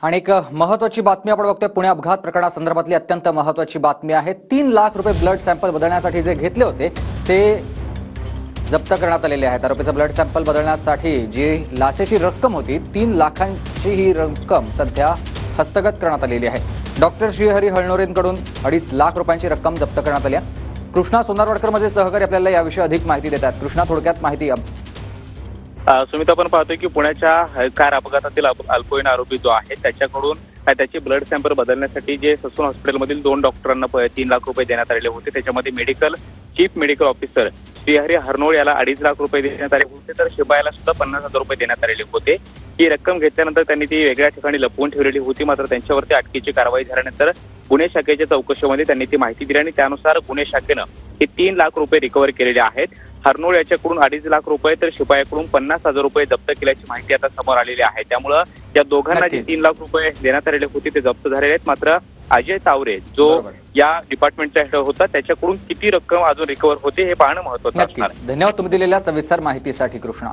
आणि एक महत्त्वाची बातमी आपण बघतोय पुणे अपघात प्रकरणासंदर्भातली अत्यंत महत्त्वाची बातमी आहे। 3 लाख रुपये ब्लड सॅम्पल बदलण्यासाठी जे घेतले होते ते जप्त करण्यात आलेले आहेत। आरोपीचा ब्लड सॅम्पल बदलण्यासाठी जी लाचेची रक्कम होती 3 लाखांची ही रक्कम सध्या हस्तगत करण्यात आलेली आहे। डॉक्टर श्रीहरी हळनोरेंकडून 2.5 लाख रुपयांची रक्कम जप्त करण्यात आली आहे। कृष्णा सोनारवाडकर माझे सहकारी आपल्याला याविषयी अधिक माहिती देतात। कृष्णा, थोडक्यात माहिती। सुमित, आपण पाहतोय की पुण्याच्या कार अपघातातील अल्पवयीन आरोपी जो आहे त्याच्याकडून त्याचे ब्लड सॅम्पल बदलण्यासाठी जे ससून हॉस्पिटलमधील 2 डॉक्टरांना 3 लाख रुपये देण्यात आलेले होते। त्याच्यामध्ये चीफ मेडिकल ऑफिसर श्रीहरी हरनोळ याला 2.5 लाख रुपये देण्यात आले होते, तर शिपायाला सुद्धा 50,000 रुपये देण्यात आलेले होते। ही रक्कम घेतल्यानंतर त्यांनी ती वेगळ्या ठिकाणी लपवून ठेवलेली होती, मात्र त्यांच्यावरती अटकेची कारवाई झाल्यानंतर गुन्हे शाखेच्या चौकशीमध्ये त्यांनी ती माहिती दिली आणि त्यानुसार गुन्हे शाखेनं हे 3 लाख रुपये रिकव्हर केलेले आहेत। हरनोळ याच्याकडून 2.5 लाख रुपये तर शिपायाकडून 50,000 रुपये जप्त केल्याची माहिती आता समोर आलेली आहे। त्यामुळे या दोघांना जे 3 लाख रुपये देण्यात आलेले होते ते जप्त झालेले आहेत। मात्र अजय तावरे जो या डिपार्टमेंटचा हेड होता त्याच्याकडून किती रक्कम अजून रिकव्हर होते हे पाहणं महत्त्वाचं असणार आहे। धन्यवाद तुम्ही दिलेल्या सविस्तर माहितीसाठी कृष्णा।